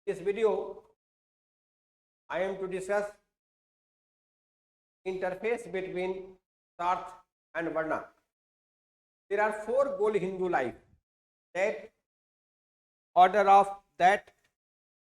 This video, I am to discuss interface between Sarth and Varna. There are four goals in Hindu life. That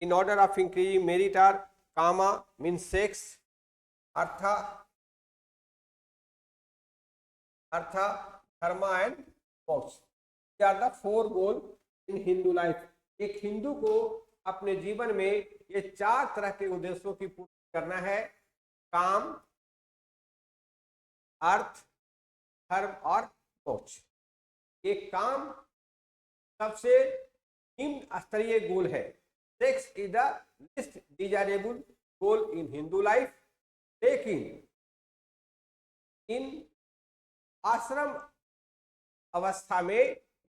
in order of increasing merit are kama means sex, artha, dharma and moksha. These are the four goals in Hindu life. एक हिंदू को अपने जीवन में ये चार तरह के उद्देश्यों की पूर्ति करना है: काम, अर्थ, धर्म और मोक्ष। एक काम सबसे निम्न स्तरीय गोल है। Sex is the least desirable goal in Hindu life, लेकिन इन आश्रम अवस्था में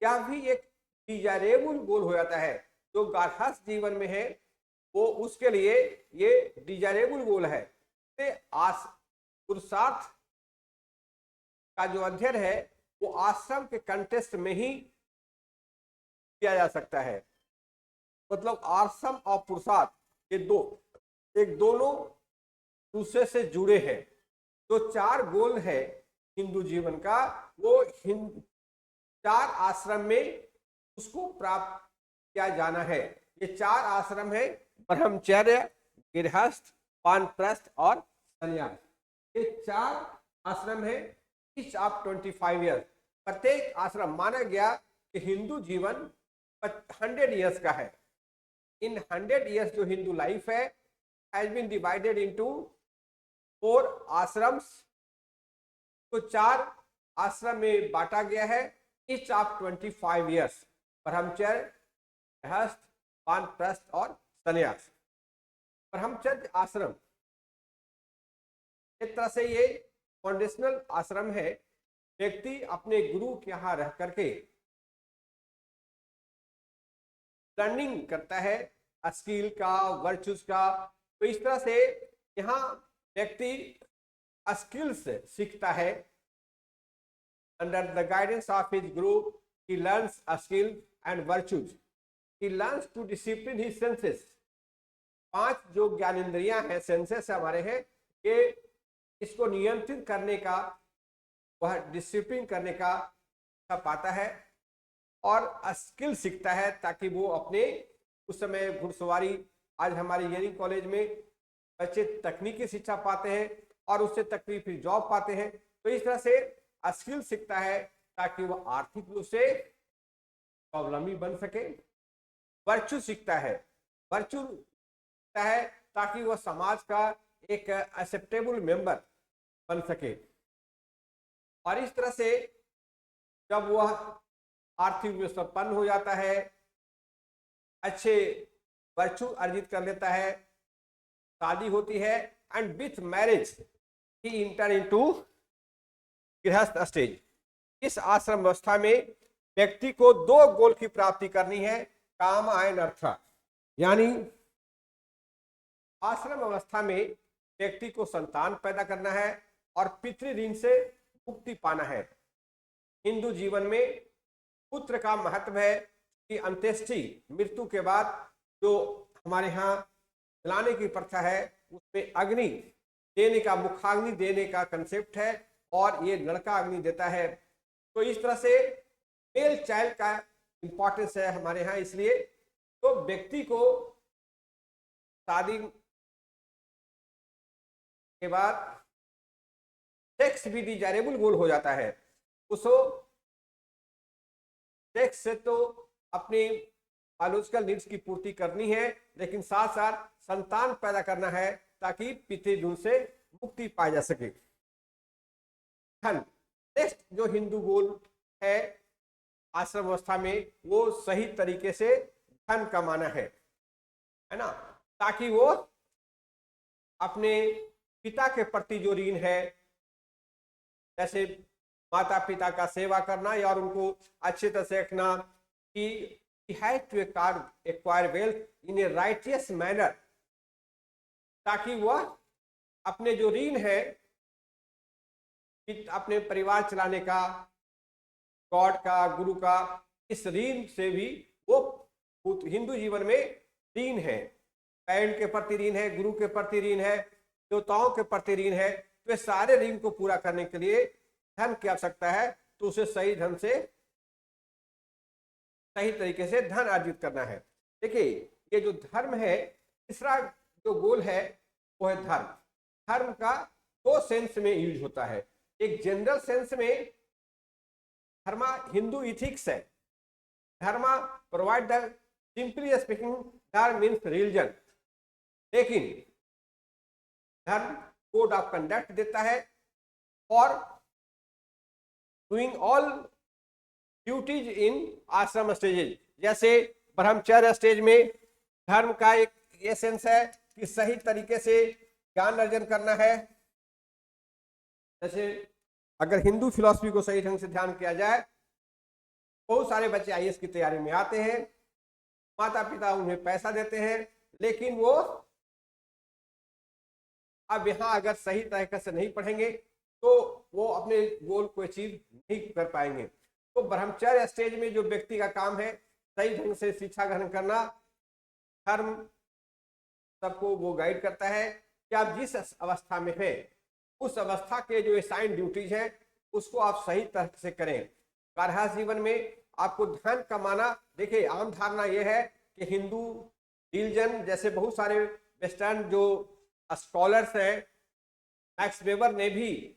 यह भी एक डिजायरेबल गोल हो जाता है। जो गार्हस्थ जीवन में है वो उसके लिए ये डिजायरेबल गोल है। पुरुषार्थ का जो अध्ययन है वो आश्रम के कंटेस्ट में ही किया जा सकता है। मतलब आश्रम और पुरुषार्थ ये दोनों दूसरे से जुड़े हैं। जो चार गोल है हिंदू जीवन का वो चार आश्रम में उसको प्राप्त किया जाना है। ये चार आश्रम है: ब्रह्मचर्य, गृहस्थ, वानप्रस्थ और संन्यास। ये चार आश्रम है ईच ऑफ 25 ईयर्स। प्रत्येक आश्रम माना गया कि हिंदू जीवन 100 ईयर्स का है। इन 100 ईयर्स जो हिंदू लाइफ है has been divided into 4 ashrams. तो चार आश्रम में बांटा गया है ईच ऑफ 25 ईयर्स: ब्रह्मचर्य, गृहस्थ, वानप्रस्थ और संन्यास। ब्रह्मचर्य आश्रम एक तरह से ये फाउंडेशनल आश्रम है। व्यक्ति अपने गुरु के यहाँ रह करके लर्निंग करता है स्किल का, वर्चुस का। तो इस तरह से यहाँ व्यक्ति स्किल्स सीखता है। Under the guidance of his Guru he learns a skill and virtues. He learns to discipline his senses. 5 जो ज्ञानेंद्रियां हैं, सेंसेस हमारे हैं, ये इसको नियंत्रित करने का, वह डिसिप्लिन करने का पाता है और स्किल सीखता है ताकि वो अपने उस समय घुड़सवारी, आज हमारे इंजीनियरिंग कॉलेज में बच्चे तकनीकी शिक्षा पाते हैं और उससे तकनीकी जॉब पाते हैं। तो इस तरह से स्किल सीखता है ताकि वह आर्थिक रूप से स्वावलंबी बन सके। वर्चू सीखता है, ताकि वह समाज का एक एक्सेप्टेबल मेंबर बन सके। और इस तरह से जब वह आर्थिक रूप से संपन्न हो जाता है, अच्छे वर्चू अर्जित कर लेता है, शादी होती है, and with marriage he inter into गृहस्थ स्टेज। इस आश्रम अवस्था में व्यक्ति को 2 गोल की प्राप्ति करनी है: काम एंड अर्थ। यानी आश्रम अवस्था में व्यक्ति को संतान पैदा करना है और पितृ ऋण से मुक्ति पाना है। हिंदू जीवन में पुत्र का महत्व है कि अंत्येष्टि, मृत्यु के बाद जो हमारे यहाँ जलाने की प्रथा है उसमें अग्नि देने का, मुखाग्नि देने का कंसेप्ट है और ये लड़का अग्नि देता है। तो इस तरह से मेल चाइल्ड का इंपॉर्टेंस है हमारे यहाँ। इसलिए तो व्यक्ति को शादी के बाद सेक्स भी डिजायरेबल गोल हो जाता है। उसको सेक्स से तो अपनी बायोलॉजिकल नीड्स की पूर्ति करनी है, लेकिन साथ साथ संतान पैदा करना है ताकि पितृऋण से मुक्ति पाई जा सके। नेक्स्ट जो हिंदू गोल है आश्रम अवस्था में वो सही तरीके से धन कमाना है ना, ताकि वो अपने पिता के प्रति जो ऋण है, जैसे माता पिता का सेवा करना और उनको अच्छे तरह से रखना, कि he had to acquire wealth in a righteous manner, ताकि वह अपने जो ऋण है अपने परिवार चलाने का, गॉड का, गुरु का, इस ऋण से भी वो हिंदू जीवन में ऋण है, पेरेंट के प्रति ऋण है, गुरु के प्रति ऋण है, देवताओं के प्रति ऋण है, तो ये सारे ऋण को पूरा करने के लिए धन की आवश्यकता है। तो उसे सही ढंग से, सही तरीके से धन अर्जित करना है। देखिए ये जो धर्म है, तीसरा जो गोल है वो है धर्म। धर्म का दो सेंस में यूज होता है। एक जनरल सेंस में धर्म हिंदू इथिक्स है। धर्म प्रोवाइड द, सिंपली स्पीकिंग धर्म मीन्स रिलीजन, लेकिन धर्म कोड ऑफ कंडक्ट देता है और डूइंग ऑल ड्यूटीज इन आश्रम स्टेजेज। जैसे ब्रह्मचर्य स्टेज में धर्म का एक ये सेंस है कि सही तरीके से ज्ञान अर्जन करना है। जैसे अगर हिंदू फिलॉसफी को सही ढंग से ध्यान किया जाए, बहुत सारे बच्चे आईएएस की तैयारी में आते हैं, माता पिता उन्हें पैसा देते हैं, लेकिन वो अब यहाँ अगर सही तरीके से नहीं पढ़ेंगे तो वो अपने गोल को अचीव नहीं कर पाएंगे। तो ब्रह्मचर्य स्टेज में जो व्यक्ति का काम है सही ढंग से शिक्षा ग्रहण करना, धर्म सबको वो गाइड करता है कि आप जिस अवस्था में है उस अवस्था के जो असाइन ड्यूटीज है उसको आप सही तरह से करें। गृहस्थ जीवन में आपको धन कमाना, देखिए आम धारणा यह है कि हिंदू रिलीजन, जैसे बहुत सारे वेस्टर्न जो स्कॉलर्स हैं, मैक्स वेबर ने भी,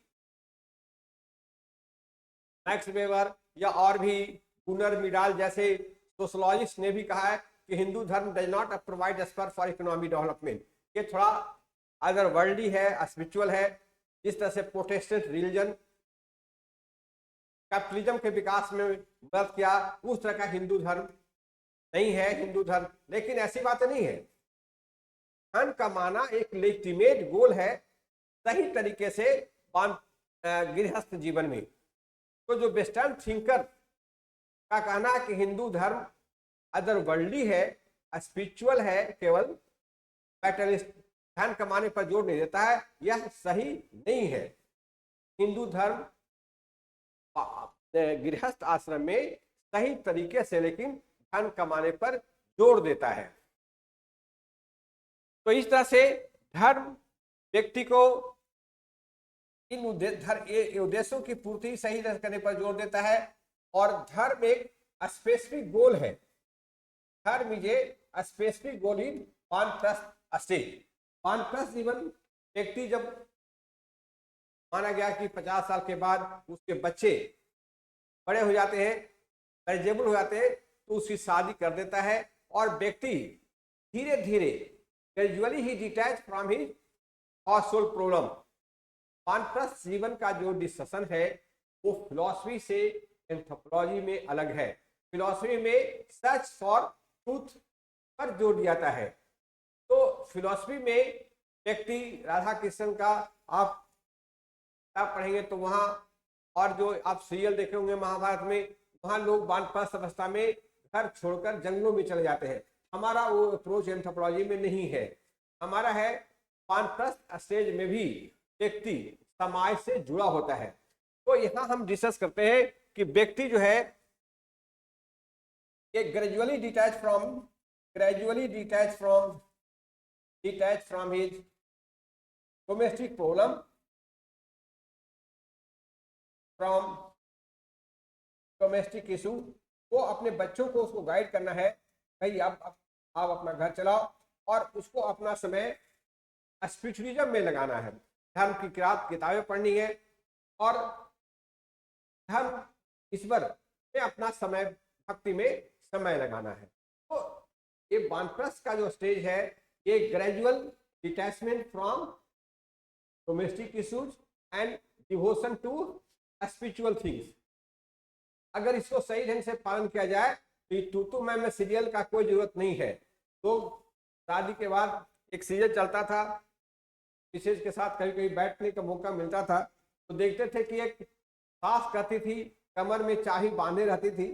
मैक्स वेबर या और भी गुनर मिडाल जैसे सोशलॉजिस्ट ने भी कहा है कि हिंदू धर्म does not provide spur for economic development. ये थोड़ा अदर वर्ल्डली है, स्पिरिचुअल है। जिस तरह से प्रोटेस्टेंट रिलीजन कैपिटलिज्म के विकास में मदद किया, उस तरह का हिंदू धर्म नहीं है हिंदू धर्म। लेकिन ऐसी बातें नहीं है, धन कमाना एक लेजिटिमेट गोल है सही तरीके से गृहस्थ जीवन में। तो जो वेस्टर्न थिंकर का कहना है कि हिंदू धर्म अदर वर्ल्डली है, स्पिरिचुअल है, केवल मैटेरियलिस्ट, धन कमाने पर जोर नहीं देता है, यह सही नहीं है। हिंदू धर्म गृहस्थ आश्रम में सही तरीके से लेकिन धन कमाने पर जोर देता है। तो इस तरह से धर्म व्यक्ति को इन उद्देश्यों की पूर्ति सही करने पर जोर देता है। और धर्म एक स्पेसिफिक गोल है। धर्म इज ए स्पेसिफिक गोल इन वानप्रस्थ स्टेज। वानप्रस्थ जीवन व्यक्ति जब माना गया कि 50 साल के बाद उसके बच्चे बड़े हो जाते हैं, एलिजिबल हो जाते हैं, तो उसकी शादी कर देता है और व्यक्ति धीरे धीरे gradually he detach from his house hold problem. वानप्रस्थ जीवन का जो डिस्कशन है वो फिलॉसफी से एंथ्रोपोलॉजी में अलग है। फिलॉसफी में सर्च फॉर ट्रूथ पर जोर दिया जाता है। तो फिलॉसफी में व्यक्ति राधा कृष्ण का आप पढ़ेंगे तो वहाँ, और जो आप सीरियल देखे होंगे महाभारत में, वहाँ लोग वानप्रस्थ अवस्था में घर छोड़कर जंगलों में चले जाते हैं। हमारा वो अप्रोच एंथ्रोपोलॉजी में नहीं है। हमारा है वानप्रस्थ स्टेज में भी व्यक्ति समाज से जुड़ा होता है। तो यहाँ हम डिस्कस करते हैं कि व्यक्ति जो है ये gradually detach from his domestic problem, from domestic issue. वो अपने बच्चों को उसको गाइड करना है, भाई आप अपना घर चलाओ, और उसको अपना समय स्पिरिचुअलिज्म में लगाना है। धर्म की किताबें पढ़नी है और धर्म ईश्वर में अपना समय, भक्ति में समय लगाना है। तो ये वानप्रस्थ का जो स्टेज है ये gradual detachment from domestic issues and devotion to spiritual things. अगर इसको सही ढंग से पालन किया जाए तो तू मैं सीरियल का कोई जरूरत नहीं है। तो शादी के बाद एक सीरियल चलता था, मिसेज के साथ कभी कभी बैठने का मौका मिलता था, तो देखते थे कि एक सास कहती थी, कमर में चाबी बांधे रहती थी,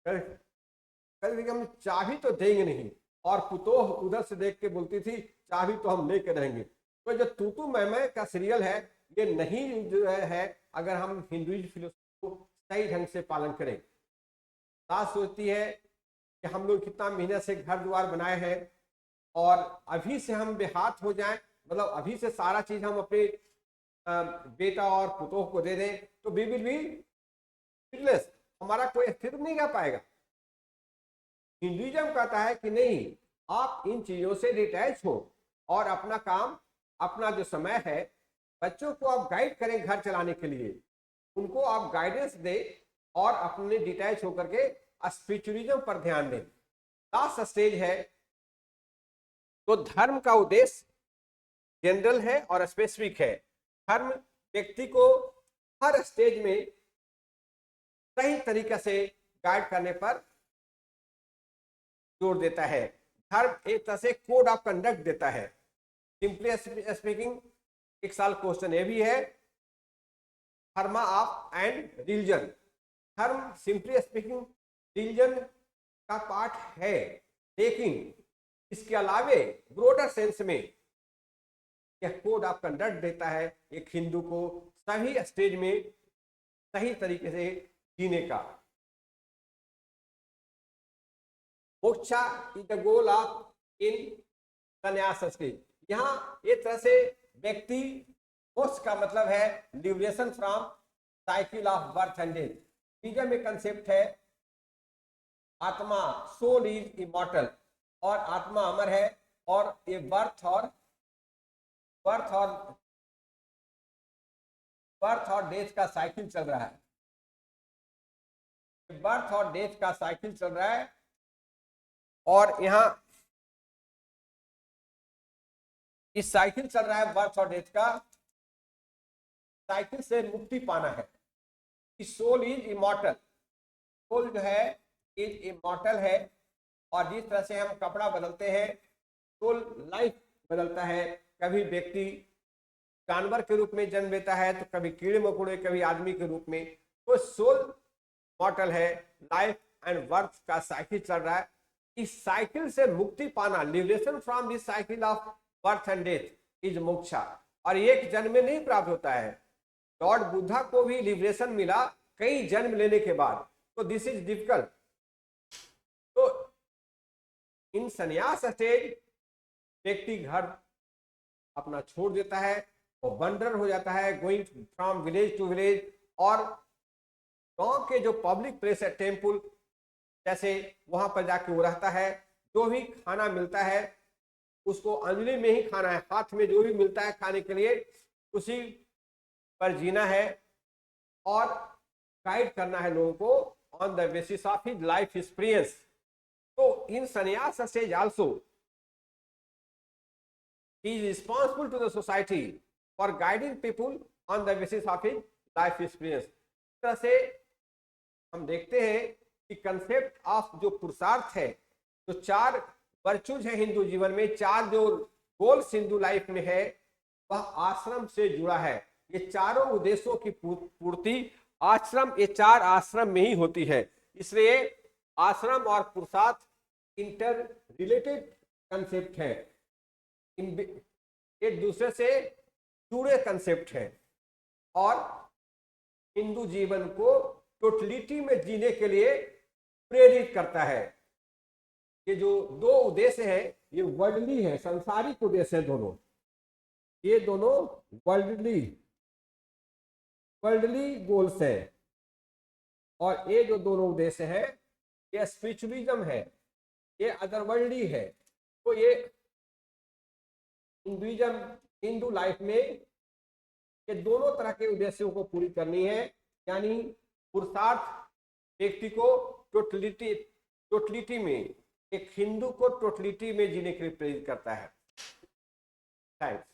कभी हम चाबी तो देंगे नहीं, और पुतोह उधर से देख के बोलती थी चाबी तो हम लेके रहेंगे। तो जो तू मैं का सीरियल है ये नहीं जो है, अगर हम हिंदुइज्म फिलोसफी को सही ढंग से पालन करें। सास सोचती है कि हम लोग कितना मेहनत से घर द्वार बनाए हैं, और अभी से हम बेहाथ हो जाएं, मतलब अभी से सारा चीज हम अपने बेटा और पुतोह को दे दें, तो वी विल बी यूजलेस, हमारा कोई अस्तित्व नहीं रह पाएगा। हिंदुइज्म कहता है कि नहीं, आप इन चीजों से डिटैच हो और अपना काम, अपना जो समय है, बच्चों को आप गाइड करें घर चलाने के लिए, उनको आप गाइडेंस दें और अपने डिटैच होकर के स्पिरिचुअलिज्म पर ध्यान दें। लास्ट स्टेज है, तो धर्म का उद्देश्य जनरल है और स्पेसिफिक है। धर्म व्यक्ति को हर स्टेज में सही तरीके से गाइड करने पर जोर देता है। धर्म एक तरह से कोड ऑफ कंडक्ट देता है। सिंपली स्पीकिंग, एक साल क्वेश्चन ये भी है, धर्मा ऑफ एंड रिलीजन। धर्म सिंपली स्पीकिंग रिलीजन का पार्ट है, लेकिन इसके अलावे ब्रॉडर सेंस में यह कोड ऑफ कंडक्ट देता है एक हिंदू को सभी स्टेज में सही तरीके से जीने का। Moksha is the goal of in sannyasa stage. यहाँ एक तरह से व्यक्ति, मोक्ष का मतलब है liberation from cycle of birth and death. तीसरा में कंसेप्ट है आत्मा, सोल इज इमॉर्टल, और आत्मा अमर है, और ये बर्थ और डेथ का साइकिल चल रहा है। बर्थ और डेथ का साइकिल चल रहा है, और यहाँ इस साइकिल चल रहा है बर्थ और डेथ का, साइकिल से मुक्ति पाना है। सोल इज इमॉर्टल, सोल जो है इज इमॉर्टल है, और जिस तरह से हम कपड़ा बदलते हैं, सोल लाइफ बदलता है। कभी व्यक्ति जानवर के रूप में जन्म लेता है, तो कभी कीड़े मकोड़े, कभी आदमी के रूप में। तो सोल इमॉर्टल है, लाइफ एंड बर्थ का साइकिल चल रहा है। इस साइकिल से मुक्ति पाना, liberation from this cycle of birth and death is moksha, और एक जन्म में नहीं प्राप्त होता है। लॉर्ड बुद्धा को भी लिबरेशन मिला कई जन्म लेने के बाद, तो दिस इज डिफिकल्ट। तो इन संन्यास स्टेज व्यक्ति घर अपना छोड़ देता है और वंडर हो जाता है, going from village to village, और गांव के जो पब्लिक प्लेस है, टेम्पल जैसे, वहां पर जाके वो रहता है। जो भी खाना मिलता है उसको अंजलि में ही खाना है, हाथ में जो भी मिलता है खाने के लिए उसी पर जीना है, और गाइड करना है लोगों को on the basis of his life experience. तो इन sannyasa stage also he is responsible to the society for guiding people on the basis of his life experience। इस तरह से हम देखते हैं कि कंसेप्ट ऑफ जो पुरुषार्थ है, जो चार वर्चूज है हिंदू जीवन में, चार जो गोल्स हिंदू लाइफ में है, वह आश्रम से जुड़ा है। ये चारों उद्देश्यों की पूर्ति आश्रम, ये चार आश्रम में ही होती है। इसलिए आश्रम और पुरुषार्थ इंटर रिलेटेड कंसेप्ट है, एक दूसरे से जुड़े कंसेप्ट है, और हिंदू जीवन को टोटलिटी में जीने के लिए प्रेरित करता है। ये जो दो उद्देश्य है, ये वर्ल्डली है, सांसारिक उद्देश्य है दोनों, ये दोनों वर्ल्डली गोल्स है, और ये जो दोनों उद्देश्य है, ये स्पिरिचुअलिज्म है, ये अदरवर्ल्डली है। तो ये हिंदुइज्म, हिंदू लाइफ में ये दोनों तरह के उद्देश्यों को पूरी करनी है, यानी पुरुषार्थ व्यक्ति को टोटलिटी में, एक हिंदू को टोटलिटी में जीने के लिए प्रेरित करता है। थैंक्स।